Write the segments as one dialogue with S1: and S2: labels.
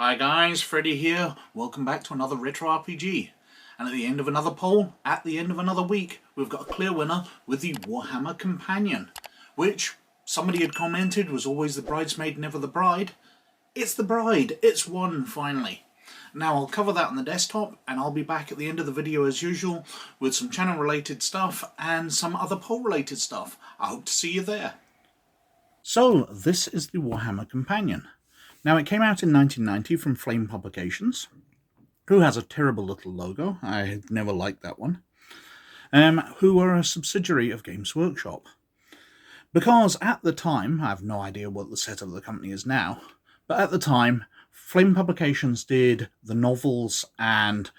S1: Hi guys, Freddy here. Welcome back to another Retro RPG. And at the end of another poll, at the end of another week, we've got a clear winner with the Warhammer Companion, which somebody had commented was always the bridesmaid, never the bride. It's the bride. It's won, finally. Now I'll cover that on the desktop, and I'll be back at the end of the video as usual with some channel related stuff and some other poll related stuff. I hope to see you there. So this is the Warhammer Companion. Now, it came out in 1990 from Flame Publications, who has a terrible little logo. I never liked that one. Who are a subsidiary of Games Workshop. Because at the time, I have no idea what the setup of the company is now, but at the time, Flame Publications did the novels and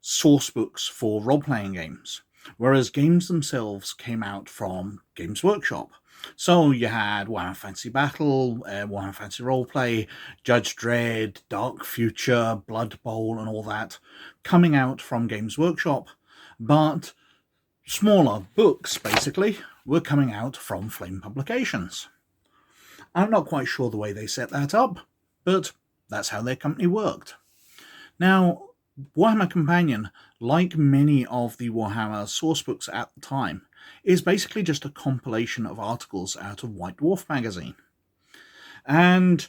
S1: source books for role-playing games, whereas games themselves came out from Games Workshop. So you had Warhammer Fantasy Battle, Warhammer Fantasy Roleplay, Judge Dredd, Dark Future, Blood Bowl, and all that coming out from Games Workshop, but smaller books, basically, were coming out from Flame Publications. I'm not quite sure the way they set that up, but that's how their company worked. Now, Warhammer Companion, like many of the Warhammer sourcebooks at the time, is basically just a compilation of articles out of White Dwarf magazine. And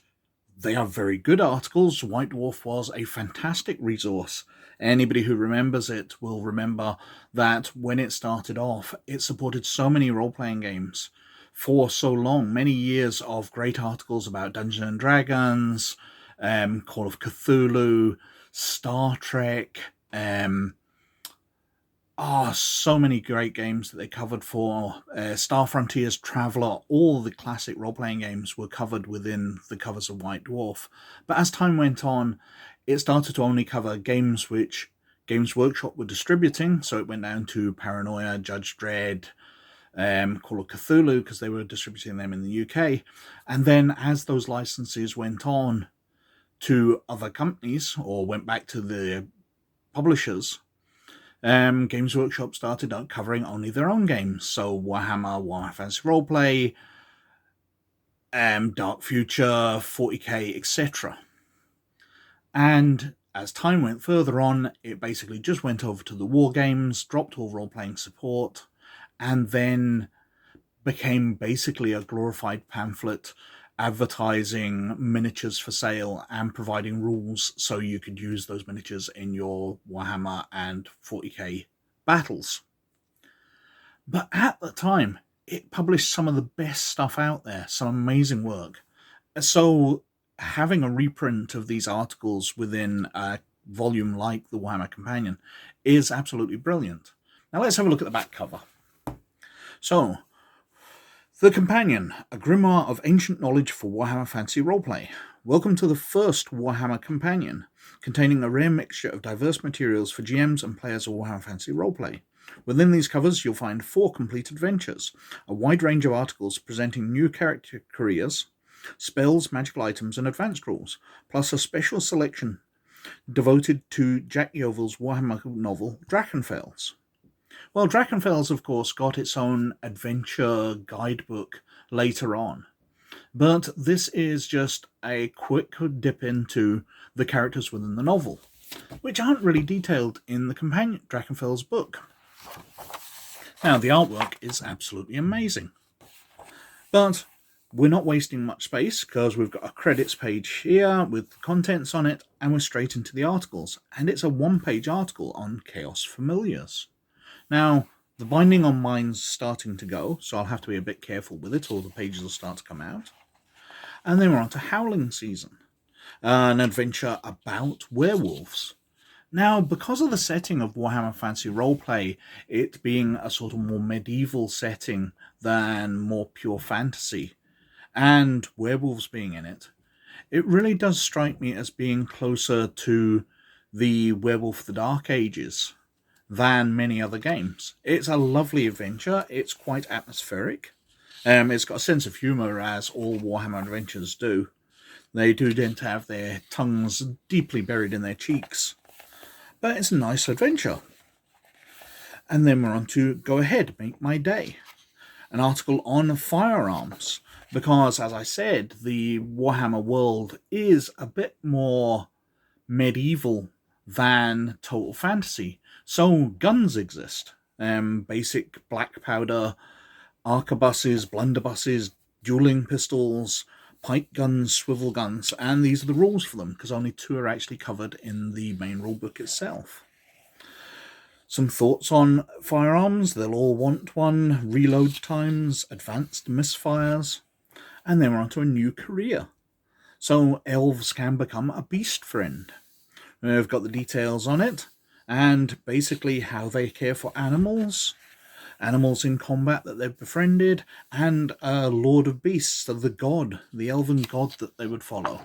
S1: they are very good articles. White Dwarf was a fantastic resource. Anybody who remembers it will remember that when it started off, it supported so many role-playing games for so long. Many years of great articles about Dungeons and Dragons, Call of Cthulhu, Star Trek, so many great games that they covered for Star Frontiers, Traveller. All the classic role-playing games were covered within the covers of White Dwarf. But as time went on, it started to only cover games which Games Workshop were distributing. So it went down to Paranoia, Judge Dredd, Call of Cthulhu, because they were distributing them in the UK. And then as those licenses went on to other companies, or went back to the publishers, Games Workshop started out covering only their own games. So Warhammer Fantasy Roleplay, Dark Future, 40k, etc. And as time went further on, it basically just went over to the war games, dropped all role-playing support, and then became basically a glorified pamphlet advertising miniatures for sale and providing rules so you could use those miniatures in your Warhammer and 40k battles. But at the time, it published some of the best stuff out there, some amazing work. So having a reprint of these articles within a volume like the Warhammer Companion is absolutely brilliant. Now let's have a look at the back cover. So, The Companion, a grimoire of ancient knowledge for Warhammer Fantasy Roleplay. Welcome to the first Warhammer Companion, containing a rare mixture of diverse materials for GMs and players of Warhammer Fantasy Roleplay. Within these covers, you'll find 4 complete adventures, a wide range of articles presenting new character careers, spells, magical items, and advanced rules, plus a special selection devoted to Jack Yeovil's Warhammer novel, Drachenfels. Well, Drachenfels, of course, got its own adventure guidebook later on, but this is just a quick dip into the characters within the novel, which aren't really detailed in the Companion Drachenfels book. Now, the artwork is absolutely amazing, but we're not wasting much space because we've got a credits page here with contents on it, and we're straight into the articles, and it's a 1-page article on Chaos Familiars. Now, the binding on mine's starting to go, so I'll have to be a bit careful with it, or the pages will start to come out. And then we're on to Howling Season, an adventure about werewolves. Now, because of the setting of Warhammer Fantasy Roleplay, it being a sort of more medieval setting than more pure fantasy, and werewolves being in it, it really does strike me as being closer to the Werewolf of the Dark Ages than many other games. It's a lovely adventure. It's quite atmospheric. It's got a sense of humour, as all Warhammer adventures do. They do tend to have their tongues deeply buried in their cheeks. But it's a nice adventure. And then we're on to Go Ahead, Make My Day, an article on Firearms, Because, as I said, the Warhammer world is a bit more medieval than total fantasy. So guns exist. Basic black powder, arquebuses, blunderbusses, dueling pistols, pike guns, swivel guns, and these are the rules for them, because only 2 are actually covered in the main rulebook itself. Some thoughts on firearms. They'll all want one, reload times, advanced misfires, and then we're on to a new career. So elves can become a beast friend. We've got the details on it, and basically how they care for animals in combat that they've befriended, and a Lord of Beasts, so the elven god that they would follow.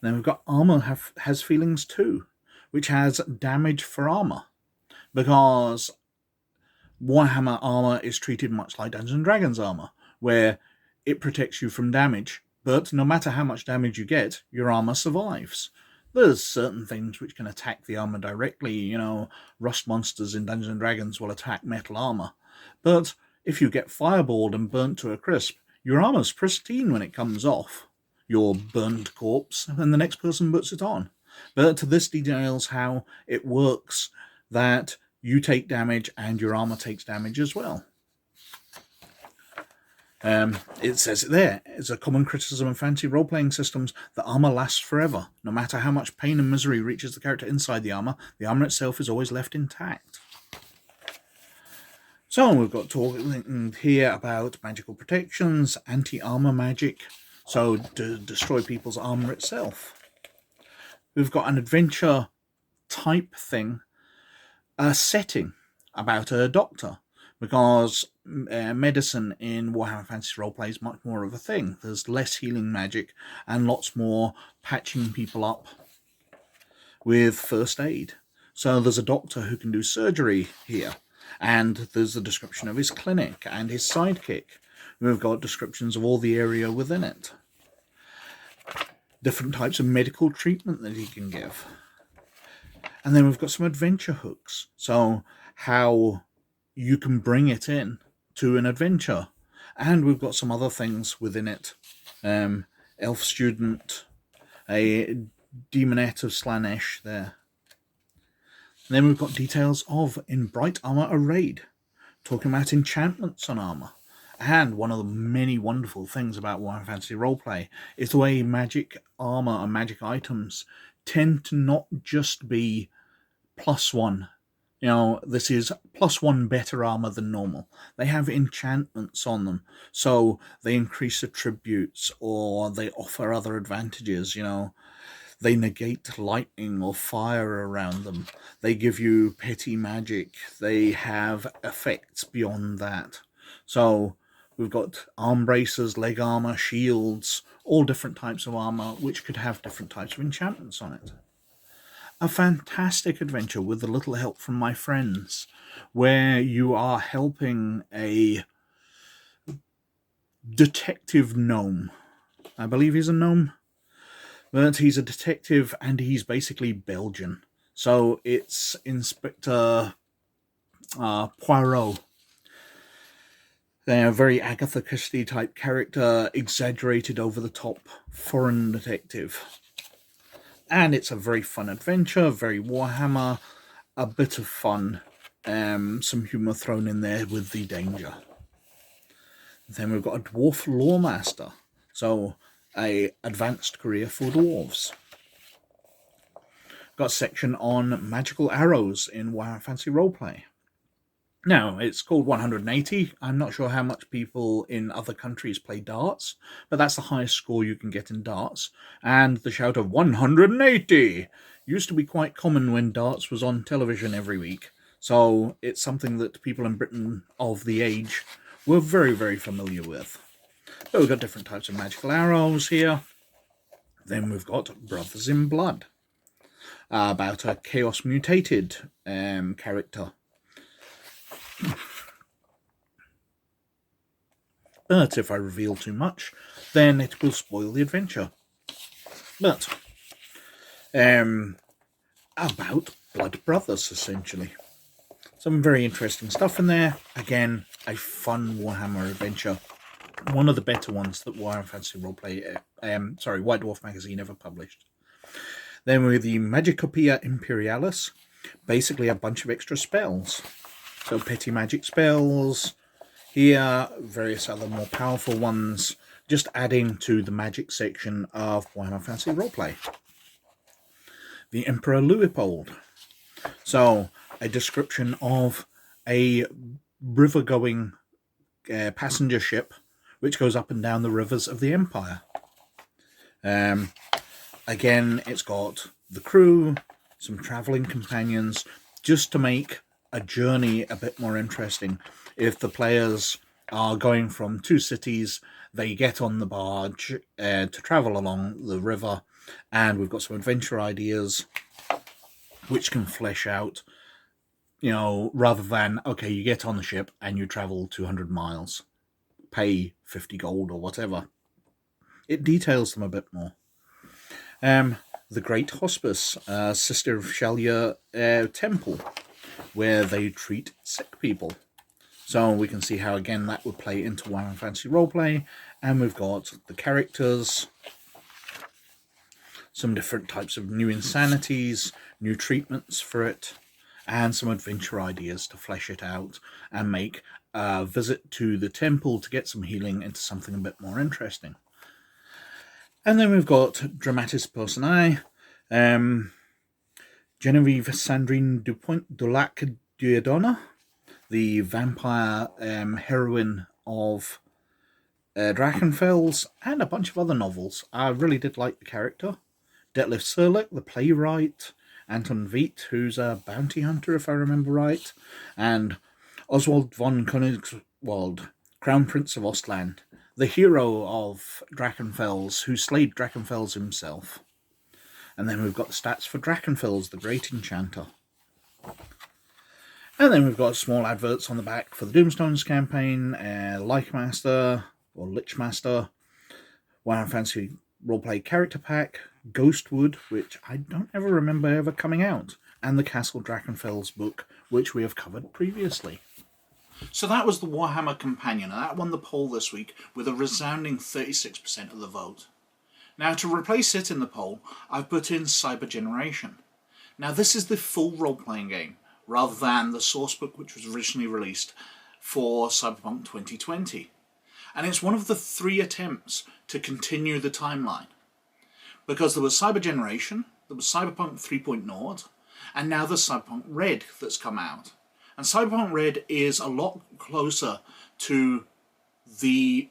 S1: Then we've got armor has feelings too, which has damage for armor, because Warhammer armor is treated much like Dungeons & Dragons armor, where it protects you from damage, but no matter how much damage you get, your armor survives. There's certain things which can attack the armor directly, rust monsters in Dungeons & Dragons will attack metal armor. But if you get fireballed and burnt to a crisp, your armor's pristine when it comes off your burned corpse, and the next person puts it on. But this details how it works, that you take damage and your armor takes damage as well. It says it there. It's a common criticism of fantasy role-playing systems that armor lasts forever. No matter how much pain and misery reaches the character inside the armor itself is always left intact. So we've got talking here about magical protections, anti-armor magic, so to destroy people's armor itself. We've got an adventure type thing, a setting about a doctor, because medicine in Warhammer Fantasy Roleplay is much more of a thing. There's less healing magic and lots more patching people up with first aid. So there's a doctor who can do surgery here, and there's a description of his clinic and his sidekick. We've got descriptions of all the area within it. Different types of medical treatment that he can give. And then we've got some adventure hooks. So how you can bring it in to an adventure. And we've got some other things within it. Elf student, a demonette of Slanesh there. And then we've got details of in Bright Armor a raid, talking about enchantments on armor. And one of the many wonderful things about Warhammer Fantasy Roleplay is the way magic armor and magic items tend to not just be +1. This is +1 better armor than normal. They have enchantments on them, so they increase attributes or they offer other advantages. They negate lightning or fire around them. They give you petty magic. They have effects beyond that. So we've got arm bracers, leg armor, shields, all different types of armor which could have different types of enchantments on it. A fantastic adventure with a little help from my friends, where you are helping a detective gnome. I believe he's a gnome, but he's a detective and he's basically Belgian. So it's Inspector Poirot. They're a very Agatha Christie type character, exaggerated over the top foreign detective. And it's a very fun adventure, very Warhammer, a bit of fun, some humour thrown in there with the danger. Then we've got a Dwarf Lawmaster, so a advanced career for dwarves. Got a section on magical arrows in Warhammer Fantasy Roleplay. Now, it's called 180. I'm not sure how much people in other countries play darts, but that's the highest score you can get in darts. And the shout of 180 used to be quite common when darts was on television every week. So it's something that people in Britain of the age were very, very familiar with. But we've got different types of magical arrows here. Then we've got Brothers in Blood, about a chaos mutated character. But if I reveal too much, then it will spoil the adventure. But about blood brothers, essentially. Some very interesting stuff in there. Again, a fun Warhammer adventure. one of the better ones that Warhammer Fantasy Roleplay, White Dwarf magazine ever published. Then with the Magikapia Imperialis, basically a bunch of extra spells. So petty magic spells, here, various other more powerful ones, just adding to the magic section of Warhammer Fantasy Roleplay. The Emperor Luipold. So, a description of a river-going passenger ship which goes up and down the rivers of the Empire. Again, it's got the crew, some travelling companions, just to make a journey a bit more interesting. If the players are going from two cities, they get on the barge to travel along the river, and we've got some adventure ideas which can flesh out, rather than, okay, you get on the ship and you travel 200 miles, pay 50 gold or whatever. It details them a bit more. The Great Hospice, Sister of Shalia Temple, where they treat sick people. So we can see how, again, that would play into Warhammer Fantasy Roleplay. And we've got the characters, some different types of new insanities, new treatments for it, and some adventure ideas to flesh it out and make a visit to the temple to get some healing into something a bit more interesting. And then we've got Dramatis Personae, Genevieve Sandrine Dupont de Lac Diodona, the vampire heroine of Drachenfels, and a bunch of other novels. I really did like the character. Detlef Sierlik, the playwright, Anton Veit, who's a bounty hunter, if I remember right, and Oswald von Königswald, Crown Prince of Ostland, the hero of Drachenfels, who slayed Drachenfels himself. And then we've got the stats for Drachenfels, the Great Enchanter. And then we've got small adverts on the back for the Doomstones campaign, Lychmaster, or Lichmaster, Warhammer Fantasy Roleplay Character Pack, Ghostwood, which I don't ever remember ever coming out, and the Castle Drachenfels book, which we have covered previously. So that was the Warhammer Companion, and that won the poll this week with a resounding 36% of the vote. Now, to replace it in the poll, I've put in Cyber Generation. Now, this is the full role-playing game, rather than the sourcebook which was originally released for Cyberpunk 2020. And it's one of the 3 attempts to continue the timeline. Because there was Cyber Generation, there was Cyberpunk 3.0, and now there's Cyberpunk Red that's come out. And Cyberpunk Red is a lot closer to the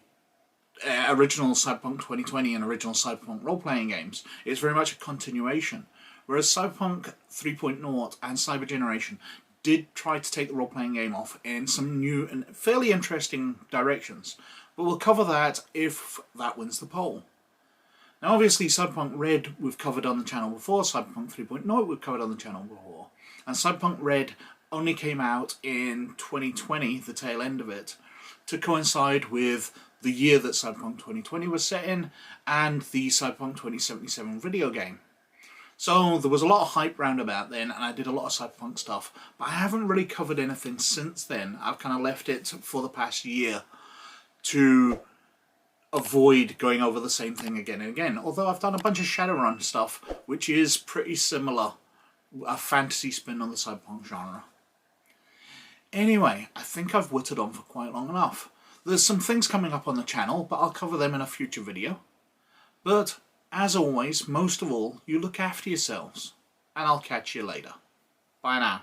S1: original Cyberpunk 2020 and original Cyberpunk role-playing games. It's very much a continuation. Whereas Cyberpunk 3.0 and Cyber Generation did try to take the role-playing game off in some new and fairly interesting directions. But we'll cover that if that wins the poll. Now obviously Cyberpunk Red we've covered on the channel before, Cyberpunk 3.0 we've covered on the channel before. And Cyberpunk Red only came out in 2020, the tail end of it, to coincide with the year that Cyberpunk 2020 was set in, and the Cyberpunk 2077 video game. So there was a lot of hype round about then, and I did a lot of Cyberpunk stuff, but I haven't really covered anything since then. I've kind of left it for the past year to avoid going over the same thing again and again, although I've done a bunch of Shadowrun stuff, which is pretty similar, a fantasy spin on the Cyberpunk genre. Anyway, I think I've whittled on for quite long enough. There's some things coming up on the channel, but I'll cover them in a future video. But, as always, most of all, you look after yourselves, and I'll catch you later. Bye now.